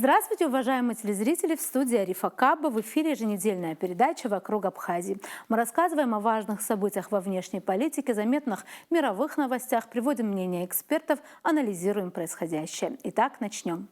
Здравствуйте, уважаемые телезрители! В студии Арифа Каба. В эфире еженедельная передача «Вокруг Абхазии». Мы рассказываем о важных событиях во внешней политике, заметных мировых новостях, приводим мнения экспертов, анализируем происходящее. Итак, начнем.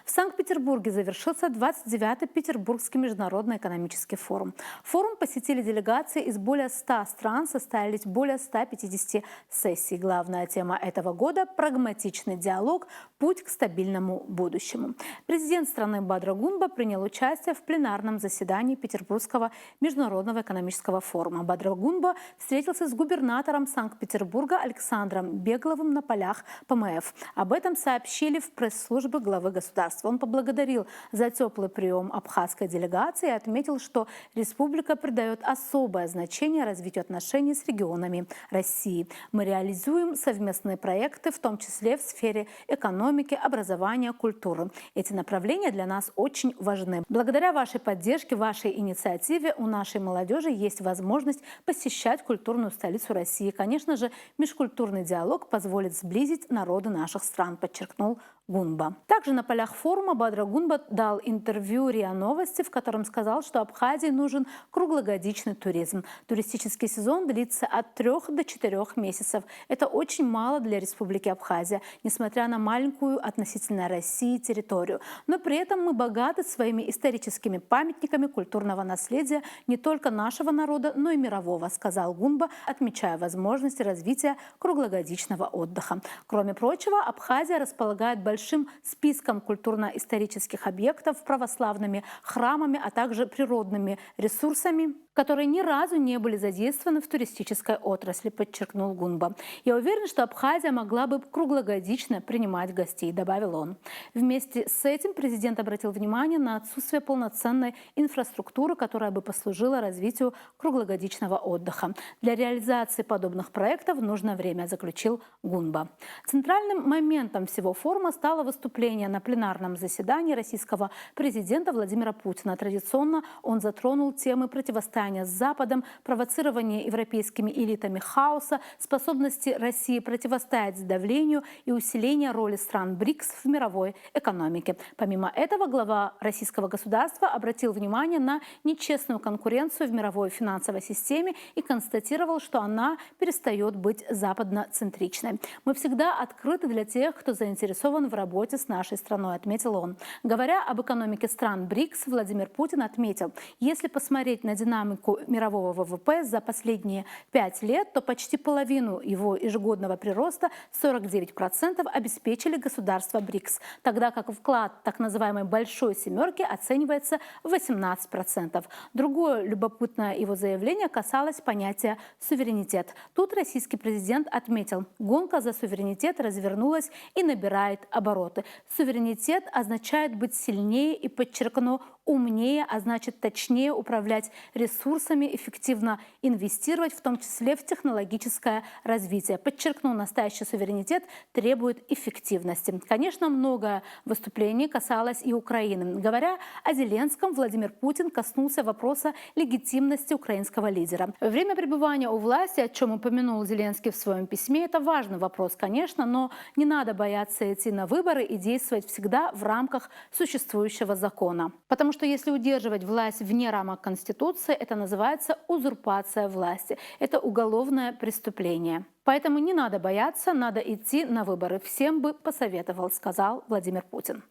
В Санкт-Петербурге завершился 29-й Петербургский международный экономический форум. Форум посетили делегации из более 100 стран, состоялись более 150 сессий. Главная тема этого года – прагматичный диалог, путь к стабильному будущему. Президент страны Бадра Гунба принял участие в пленарном заседании Петербургского международного экономического форума. Бадра Гунба встретился с губернатором Санкт-Петербурга Александром Бегловым на полях ПМФ. Об этом сообщили в пресс-службе главы государства. Он поблагодарил за теплый прием абхазской делегации и отметил, что республика придает особое значение развитию отношений с регионами России. Мы реализуем совместные проекты, в том числе в сфере экономики, образования, культуры. Эти направления для нас очень важны. Благодаря вашей поддержке, вашей инициативе у нашей молодежи есть возможность посещать культурную столицу России. Конечно же, межкультурный диалог позволит сблизить народы наших стран, подчеркнул Гунба. Также на полях форума Бадра Гунба дал интервью РИА Новости, в котором сказал, что Абхазии нужен круглогодичный туризм. Туристический сезон длится от 3 до 4 месяцев. Это очень мало для Республики Абхазия, несмотря на маленькую относительно России территорию. Но при этом мы богаты своими историческими памятниками культурного наследия не только нашего народа, но и мирового, сказал Гунба, отмечая возможности развития круглогодичного отдыха. Кроме прочего, Абхазия располагает большим списком культурно-исторических объектов, православными храмами, а также природными ресурсами, которые ни разу не были задействованы в туристической отрасли, подчеркнул Гунба. Я уверен, что Абхазия могла бы круглогодично принимать гостей, добавил он. Вместе с этим президент обратил внимание на отсутствие полноценной инфраструктуры, которая бы послужила развитию круглогодичного отдыха. Для реализации подобных проектов нужно время, заключил Гунба. Центральным моментом всего форума стало выступление на пленарном заседании российского президента Владимира Путина. Традиционно он затронул темы противостояния с Западом, провоцирование европейскими элитами хаоса, способности России противостоять давлению и усиление роли стран БРИКС в мировой экономике. Помимо этого, глава российского государства обратил внимание на нечестную конкуренцию в мировой финансовой системе и констатировал, что она перестает быть западноцентричной. Мы всегда открыты для тех, кто заинтересован в работе с нашей страной, отметил он. Говоря об экономике стран БРИКС, Владимир Путин отметил, если посмотреть на динамику мирового ВВП за последние 5 лет, то почти половину его ежегодного прироста, 49%, обеспечили государства БРИКС, тогда как вклад так называемой «большой семерки» оценивается в 18%. Другое любопытное его заявление касалось понятия «суверенитет». Тут российский президент отметил, гонка за суверенитет развернулась и набирает обороты. Суверенитет означает быть сильнее и, подчеркну, умнее, а значит точнее управлять ресурсами, эффективно инвестировать, в том числе в технологическое развитие. Подчеркну, настоящий суверенитет требует эффективности. Конечно, многое выступлений касалось и Украины. Говоря о Зеленском, Владимир Путин коснулся вопроса легитимности украинского лидера. Время пребывания у власти, о чем упомянул Зеленский в своем письме, это важный вопрос, конечно, но не надо бояться идти на выборы и действовать всегда в рамках существующего закона. Потому что если удерживать власть вне рамок Конституции, это называется узурпация власти. Это уголовное преступление. Поэтому не надо бояться, надо идти на выборы. Всем бы посоветовал, сказал Владимир Путин.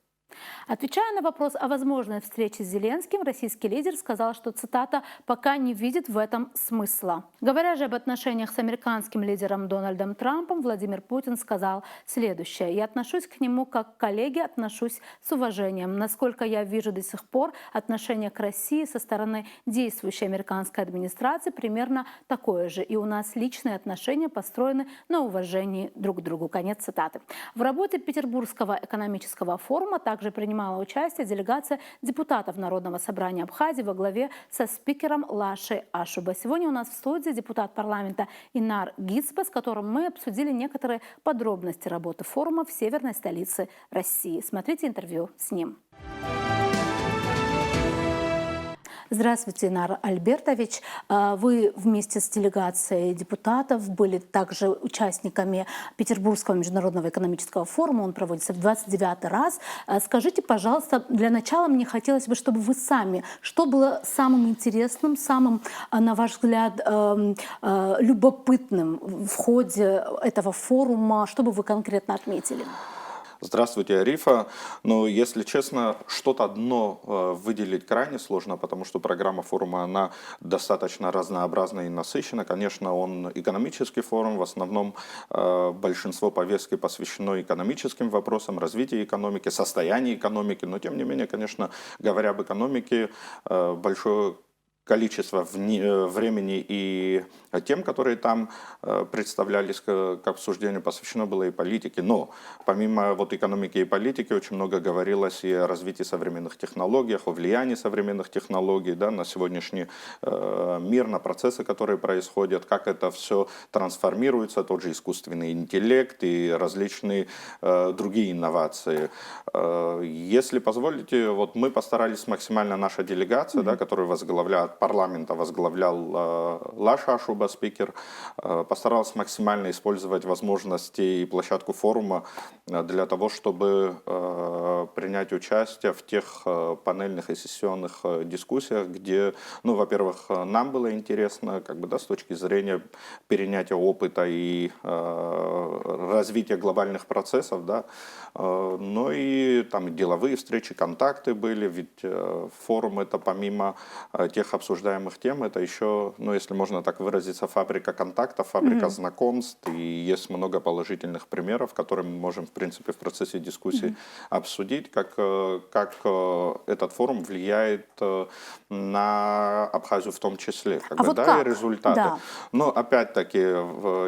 Отвечая на вопрос о возможной встрече с Зеленским, российский лидер сказал, что, цитата, «пока не видит в этом смысла». Говоря же об отношениях с американским лидером Дональдом Трампом, Владимир Путин сказал следующее. «Я отношусь к нему как к коллеге, отношусь с уважением. Насколько я вижу до сих пор, отношение к России со стороны действующей американской администрации примерно такое же. И у нас личные отношения построены на уважении друг к другу». Конец цитаты. В работе Петербургского экономического форума также принимала участие делегация депутатов Народного собрания Абхазии во главе со спикером Лашей Ашуба. Сегодня у нас в студии депутат парламента Инар Гицба, с которым мы обсудили некоторые подробности работы форума в северной столице России. Смотрите интервью с ним. Здравствуйте, Инар Альбертович. Вы вместе с делегацией депутатов были также участниками Петербургского международного экономического форума. Он проводится в 29-й раз. Скажите, пожалуйста, для начала мне хотелось бы, чтобы вы сами, что было самым интересным, самым, на ваш взгляд, любопытным в ходе этого форума, что бы вы конкретно отметили? Здравствуйте, Арифа. Ну, если честно, что-то одно выделить крайне сложно, потому что программа форума, она достаточно разнообразна и насыщена. Конечно, он экономический форум, в основном большинство повестки посвящено экономическим вопросам, развитию экономики, состоянию экономики, но тем не менее, конечно, говоря об экономике, большое количество времени и тем, которые там представлялись к обсуждению, посвящено было и политике. Но помимо вот экономики и политики очень много говорилось и о развитии современных технологий, о влиянии современных технологий, да, на сегодняшний мир, на процессы, которые происходят, как это все трансформируется, тот же искусственный интеллект и различные другие инновации. Если позволите, вот мы постарались максимально, наша делегация, да, которую возглавляет парламента, возглавлял Лаша Ашуба, спикер, постарался максимально использовать возможности и площадку форума для того, чтобы принять участие в тех панельных и сессионных дискуссиях, где, ну, во-первых, нам было интересно, как бы, да, с точки зрения перенятия опыта и развития глобальных процессов, да, но и там деловые встречи, контакты были, ведь форум это помимо тех обсуждаемых тем, это еще, ну, если можно так выразиться, фабрика контактов, фабрика знакомств, и есть много положительных примеров, которые мы можем, в принципе, в процессе дискуссии обсудить, как этот форум влияет на Абхазию в том числе, как бы, вот да, и как? результаты. Да. Но опять-таки,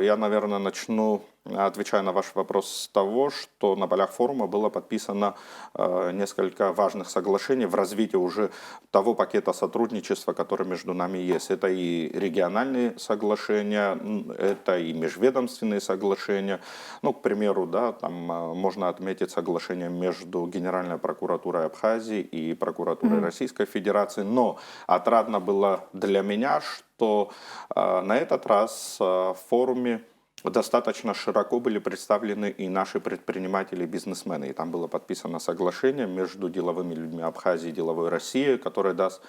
я, наверное, начну, отвечая на ваш вопрос, с того, что на полях форума было подписано несколько важных соглашений в развитии уже того пакета сотрудничества, который между нами есть. Это и региональные соглашения, это и межведомственные соглашения. Ну, к примеру, да, там можно отметить соглашение между Генеральной прокуратурой Абхазии и прокуратурой Российской Федерации. Но отрадно было для меня, что на этот раз в форуме достаточно широко были представлены и наши предприниматели, бизнесмены. И там было подписано соглашение между деловыми людьми Абхазии и деловой России, которое даст,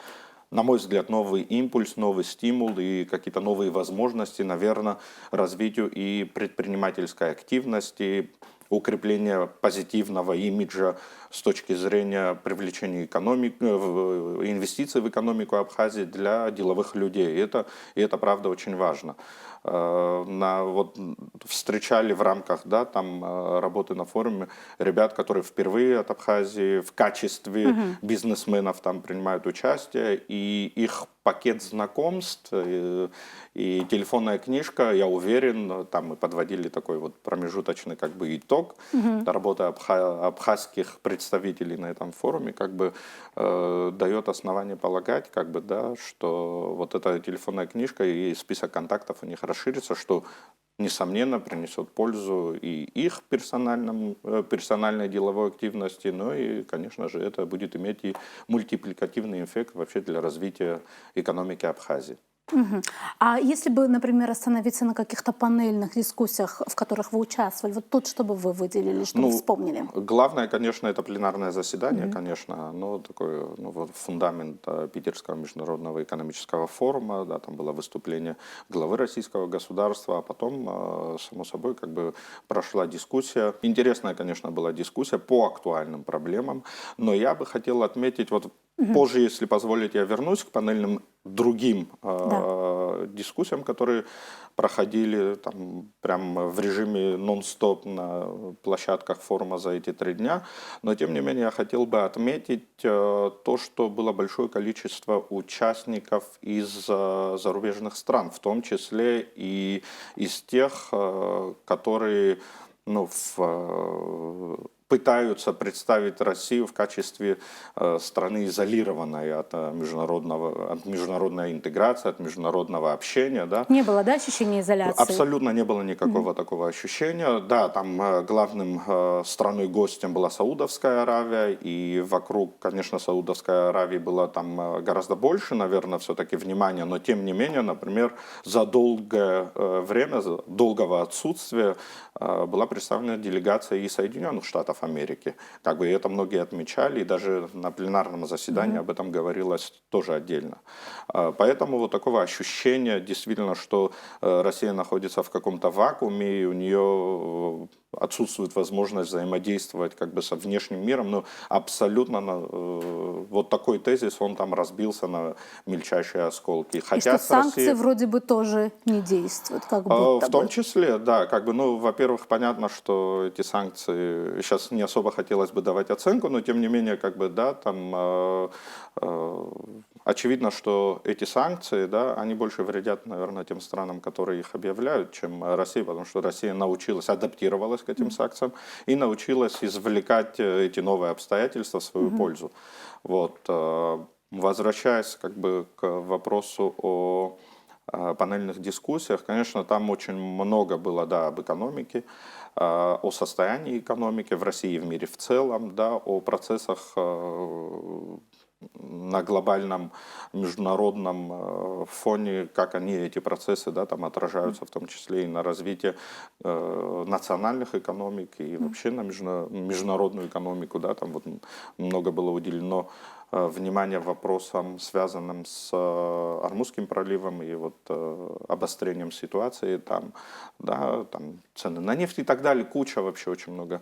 на мой взгляд, новый импульс, новый стимул и какие-то новые возможности, наверное, развитию и предпринимательской активности, укрепления позитивного имиджа с точки зрения привлечения инвестиций в экономику Абхазии для деловых людей. И это правда очень важно. Вот, встречали в рамках, да, там, работы на форуме ребят, которые впервые от Абхазии в качестве бизнесменов там принимают участие, и их пакет знакомств и телефонная книжка, я уверен, там мы подводили такой вот промежуточный как бы итог работы абхазских представителей на этом форуме, как бы дает основание полагать, как бы, да, что вот эта телефонная книжка и список контактов у них расширится, что несомненно принесет пользу и их персональной деловой активности, но и, конечно же, это будет иметь и мультипликативный эффект вообще для развития экономики Абхазии. А если бы, например, остановиться на каких-то панельных дискуссиях, в которых вы участвовали, вот тут что бы вы выделили, что вы вспомнили? Главное, конечно, это пленарное заседание, конечно, оно такой, ну, вот фундамент Питерского международного экономического форума, да, там было выступление главы российского государства, а потом, само собой, как бы прошла дискуссия. Интересная, конечно, была дискуссия по актуальным проблемам, но я бы хотел отметить, вот позже, если позволите, я вернусь к панельным другим дискуссиям, которые проходили там прям в режиме нон-стоп на площадках форума за эти 3 дня. Но тем не менее я хотел бы отметить то, что было большое количество участников из зарубежных стран, в том числе и из тех, которые, ну, пытаются представить Россию в качестве страны, изолированной от международной интеграции, от международного общения. Да. Не было, да, ощущения изоляции? Абсолютно не было никакого такого ощущения. Да, там главным страной-гостем была Саудовская Аравия, и вокруг, конечно, Саудовской Аравии было там гораздо больше, наверное, все-таки внимания, но тем не менее, например, за долгое время, за долгого отсутствия была представлена делегация и Соединенных Штатов Америки. Как бы это многие отмечали, и даже на пленарном заседании об этом говорилось тоже отдельно. Поэтому вот такого ощущения действительно, что Россия находится в каком-то вакууме, и у нее отсутствует возможность взаимодействовать как бы со внешним миром, но абсолютно вот такой тезис, он там разбился на мельчайшие осколки. Хотя и что санкции вроде бы тоже не действуют, как будто в том числе, да, как бы, ну, во-первых, понятно, что эти санкции, сейчас не особо хотелось бы давать оценку, но тем не менее, как бы, да, там очевидно, что эти санкции, да, они больше вредят, наверное, тем странам, которые их объявляют, чем России, потому что Россия научилась, адаптировалась к этим санкциям и научилась извлекать эти новые обстоятельства в свою пользу. Вот. Возвращаясь как бы к вопросу о панельных дискуссиях, конечно, там очень много было, да, об экономике, о состоянии экономики в России и в мире в целом, да, о процессах на глобальном международном фоне, как они, эти процессы, да, там отражаются в том числе и на развитие национальных экономик и вообще на международную экономику, да, там вот много было уделено внимание вопросам, связанным с Ормузским проливом и вот обострением ситуации там, да, там цены на нефть и так далее, куча вообще очень много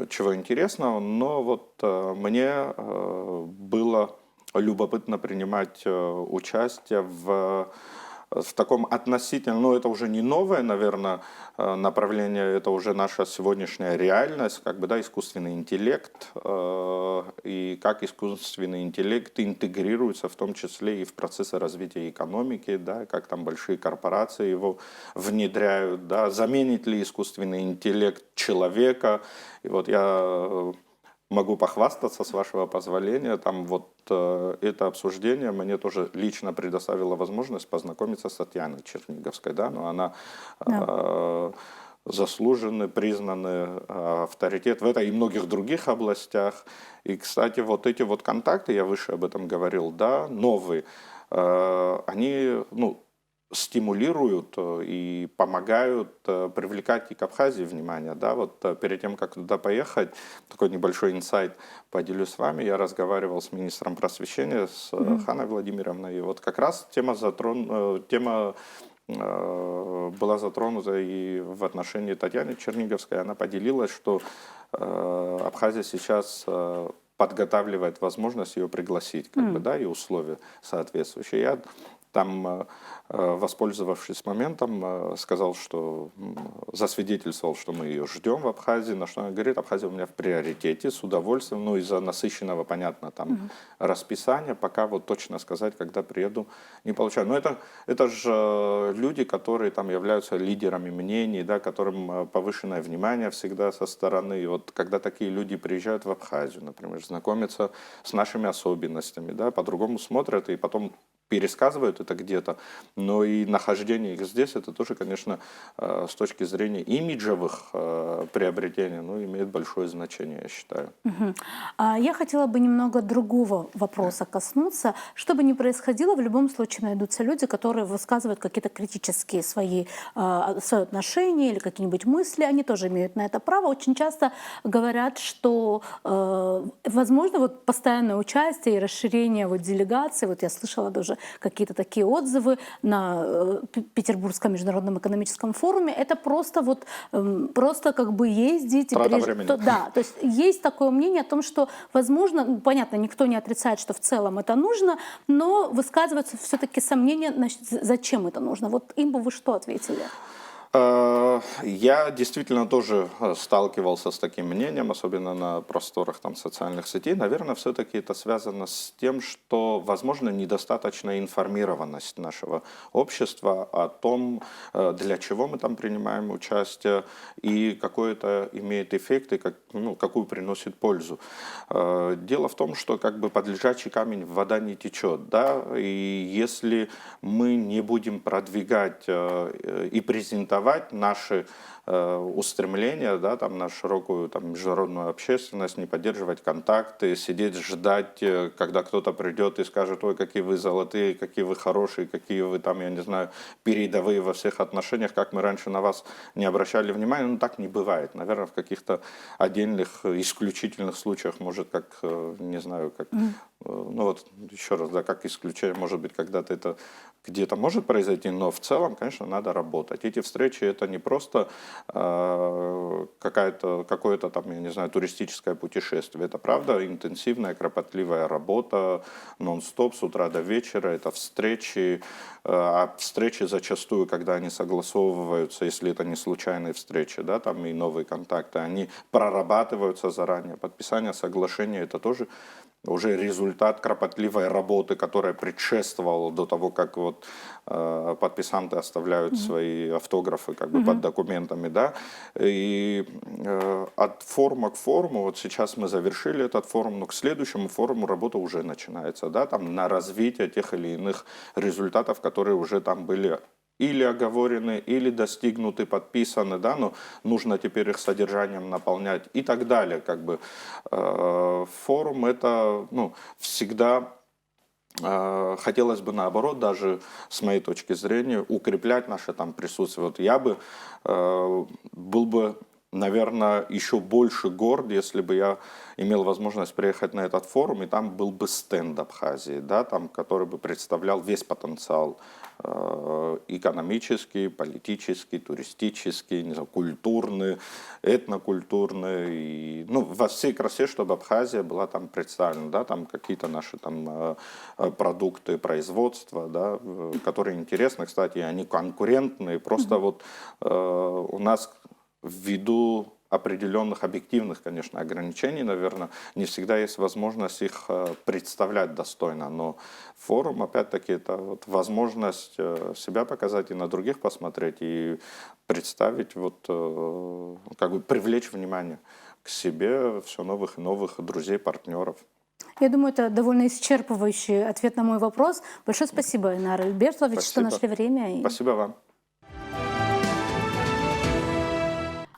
чего интересного, но вот мне было любопытно принимать участие в таком относительно, ну это уже не новое, наверное, направление, это уже наша сегодняшняя реальность, как бы, да, искусственный интеллект, и как искусственный интеллект интегрируется в том числе и в процессы развития экономики, да, как там большие корпорации его внедряют, да, заменит ли искусственный интеллект человека, и вот я могу похвастаться, с вашего позволения, там вот это обсуждение мне тоже лично предоставило возможность познакомиться с Татьяной Черниговской, да, но она заслуженный, признанный авторитет в этой и многих других областях. И, кстати, вот эти вот контакты, я выше об этом говорил, да, новые, они, ну, стимулируют и помогают привлекать и к Абхазии внимание. Да? Вот перед тем, как туда поехать, такой небольшой инсайт поделюсь с вами. Я разговаривал с министром просвещения, с Ханой Владимировной, и вот как раз тема была затронута и в отношении Татьяны Черниговской. Она поделилась, что Абхазия сейчас подготавливает возможность ее пригласить, как бы, да, и условия соответствующие. Я там, воспользовавшись моментом, сказал, что засвидетельствовал, что мы ее ждем в Абхазии, на что она говорит: Абхазия у меня в приоритете, с удовольствием, ну из-за насыщенного, понятно, там расписания, пока вот точно сказать, когда приеду, не получаю. Но это же люди, которые там являются лидерами мнений, да, которым повышенное внимание всегда со стороны. И вот когда такие люди приезжают в Абхазию, например, знакомятся с нашими особенностями, да, по-другому смотрят и потом пересказывают это где-то, но и нахождение их здесь, это тоже, конечно, с точки зрения имиджевых приобретений, ну, имеет большое значение, я считаю. Я хотела бы немного другого вопроса коснуться. Что бы ни происходило, в любом случае найдутся люди, которые высказывают какие-то критические свои отношения или какие-нибудь мысли, они тоже имеют на это право. Очень часто говорят, что, возможно, вот постоянное участие и расширение вот делегаций, вот я слышала даже какие-то такие отзывы на Петербургском международном экономическом форуме, это просто вот просто как бы ездить. Да, то есть есть такое мнение о том, что, возможно, ну, понятно, никто не отрицает, что в целом это нужно, но высказываются все-таки сомнения, значит, зачем это нужно. Вот им бы вы что ответили? Я действительно тоже сталкивался с таким мнением, особенно на просторах там, социальных сетей. Наверное, все-таки это связано с тем, что, возможно, недостаточная информированность нашего общества о том, для чего мы там принимаем участие и какой это имеет эффект и какую приносит пользу. Дело в том, что как бы под лежачий камень вода не течет, да, и если мы не будем продвигать и презентовать наши устремления, да, там, на широкую там, международную общественность, не поддерживать контакты, сидеть, ждать, когда кто-то придет и скажет: ой, какие вы золотые, какие вы хорошие, какие вы там, я не знаю, передовые во всех отношениях, как мы раньше на вас не обращали внимания. Ну, так не бывает. Наверное, в каких-то отдельных, исключительных случаях, может, как, не знаю, как, ну вот, еще раз, да, как исключение, может быть, когда-то это где-то может произойти, но в целом, конечно, надо работать. Эти встречи — это не просто какое-то там, я не знаю, туристическое путешествие. Это правда интенсивная, кропотливая работа, нон-стоп с утра до вечера. Это встречи, а встречи зачастую, когда они согласовываются, если это не случайные встречи, да, там и новые контакты, они прорабатываются заранее. Подписание соглашения — это тоже уже результат кропотливой работы, которая предшествовала до того, как вот подписанты оставляют свои автографы как бы под документами, да, и от форума к форуму, вот сейчас мы завершили этот форум, но к следующему форуму работа уже начинается, да, там на развитие тех или иных результатов, которые уже там были или оговорены, или достигнуты, подписаны, да, но нужно теперь их содержанием наполнять и так далее. Как бы форум — это, ну, всегда хотелось бы, наоборот, даже с моей точки зрения, укреплять наше там присутствие. Вот я бы был бы, наверное, еще больше горд, если бы я имел возможность приехать на этот форум, и там был бы стенд Абхазии, да, там, который бы представлял весь потенциал экономический, политический, туристический, не знаю, культурный, этнокультурный, и, ну, во всей красе, чтобы Абхазия была там представлена, да, там какие-то наши там продукты производства, да, которые интересны, кстати, они конкурентные, просто вот у нас ввиду определенных объективных, конечно, ограничений, наверное, не всегда есть возможность их представлять достойно. Но форум, опять-таки, это вот возможность себя показать и на других посмотреть, и представить, вот, как бы привлечь внимание к себе все новых и новых друзей, партнеров. Я думаю, это довольно исчерпывающий ответ на мой вопрос. Большое спасибо, Инар Альбертович, что нашли время. Спасибо вам.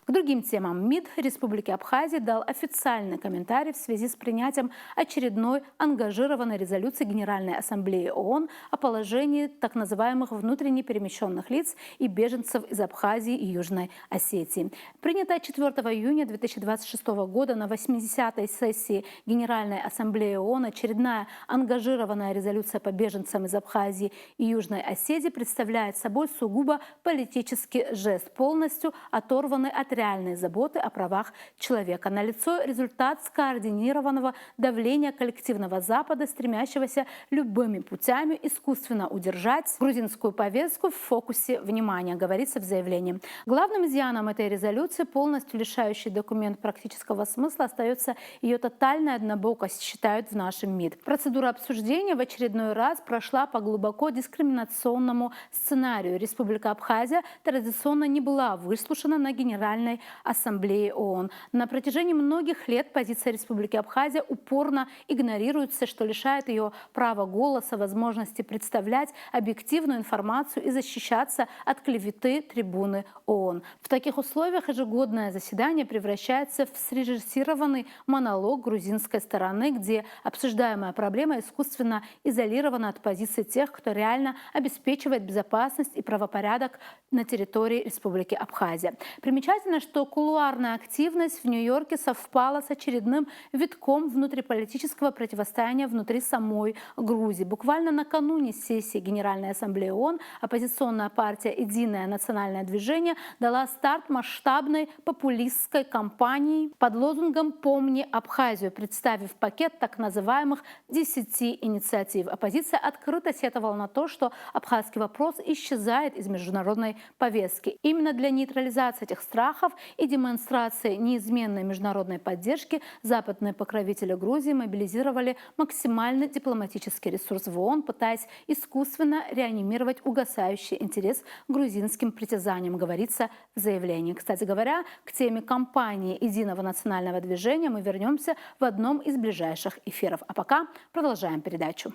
К другим темам МИД Республики Абхазия дал официальный комментарий в связи с принятием очередной ангажированной резолюции Генеральной Ассамблеи ООН о положении так называемых внутренне перемещенных лиц и беженцев из Абхазии и Южной Осетии. Принятая 4 июня 2026 года на 80-й сессии Генеральной Ассамблеи ООН очередная ангажированная резолюция по беженцам из Абхазии и Южной Осетии представляет собой сугубо политический жест, полностью оторванный от реальной заботы о правах человека. Налицо результат скоординированного давления коллективного Запада, стремящегося любыми путями искусственно удержать грузинскую повестку в фокусе внимания, говорится в заявлении. Главным изъяном этой резолюции, полностью лишающей документ практического смысла, остается ее тотальная однобокость, считают в нашем МИД. Процедура обсуждения в очередной раз прошла по глубоко дискриминационному сценарию. Республика Абхазия традиционно не была выслушана на Генеральной Ассамблее ООН. На протяжении многих лет позиция Республики Абхазия упорно игнорируется, что лишает ее права голоса, возможности представлять объективную информацию и защищаться от клеветы трибуны ООН. В таких условиях ежегодное заседание превращается в срежиссированный монолог грузинской стороны, где обсуждаемая проблема искусственно изолирована от позиции тех, кто реально обеспечивает безопасность и правопорядок на территории Республики Абхазия. Примечательно, что что кулуарная активность в Нью-Йорке совпала с очередным витком внутриполитического противостояния внутри самой Грузии. Буквально накануне сессии Генеральной Ассамблеи ООН оппозиционная партия «Единое национальное движение» дала старт масштабной популистской кампании под лозунгом «Помни Абхазию», представив пакет так называемых 10 инициатив. Оппозиция открыто сетовала на то, что абхазский вопрос исчезает из международной повестки. Именно для нейтрализации этих страхов и демонстрации неизменной международной поддержки западные покровители Грузии мобилизировали максимальный дипломатический ресурс в ООН, пытаясь искусственно реанимировать угасающий интерес к грузинским притязаниям, говорится в заявлении. Кстати говоря, к теме кампании Единого национального движения мы вернемся в одном из ближайших эфиров. А пока продолжаем передачу.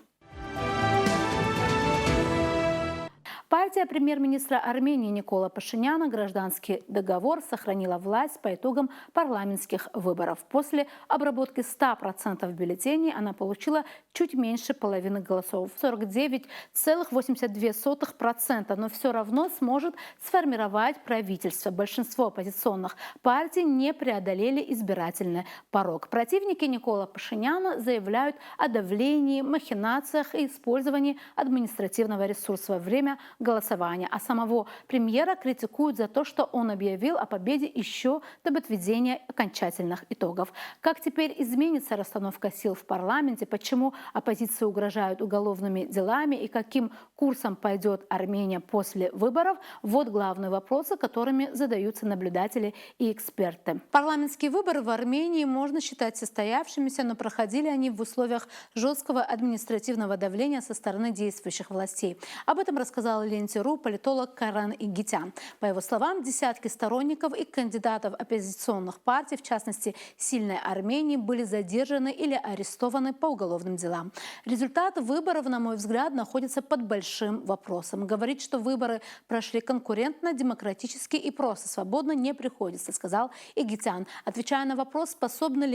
Партия премьер-министра Армении Никола Пашиняна «Гражданский договор» сохранила власть по итогам парламентских выборов. После обработки 100% бюллетеней она получила чуть меньше половины голосов – 49,82%, но все равно сможет сформировать правительство. Большинство оппозиционных партий не преодолели избирательный порог. Противники Никола Пашиняна заявляют о давлении, махинациях и использовании административного ресурса во время голосования, а самого премьера критикуют за то, что он объявил о победе еще до подведения окончательных итогов. Как теперь изменится расстановка сил в парламенте, почему оппозиции угрожают уголовными делами и каким курсом пойдет Армения после выборов – вот главные вопросы, которыми задаются наблюдатели и эксперты. Парламентские выборы в Армении можно считать состоявшимися, но проходили они в условиях жесткого административного давления со стороны действующих властей. Об этом рассказал Ленте.ру политолог Карен Игитян. По его словам, десятки сторонников и кандидатов оппозиционных партий, в частности «Сильной Армении», были задержаны или арестованы по уголовным делам. Результат выборов, на мой взгляд, находится под большим вопросом. Говорить, что выборы прошли конкурентно, демократически и просто свободно, не приходится, сказал Игитян. Отвечая на вопрос, способны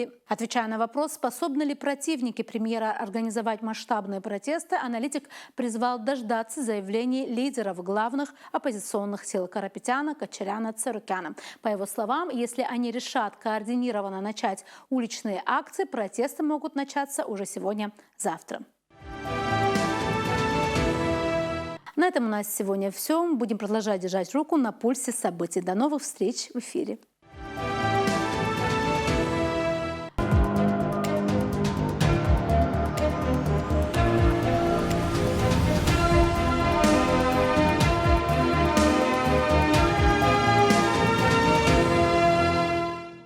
ли противники премьера организовать масштабные протесты, аналитик призвал дождаться заявлений лидеров главных оппозиционных сил Карапетяна, Качаряна, Царукяна. По его словам, если они решат координированно начать уличные акции, протесты могут начаться уже сегодня-завтра. На этом у нас сегодня все. Будем продолжать держать руку на пульсе событий. До новых встреч в эфире.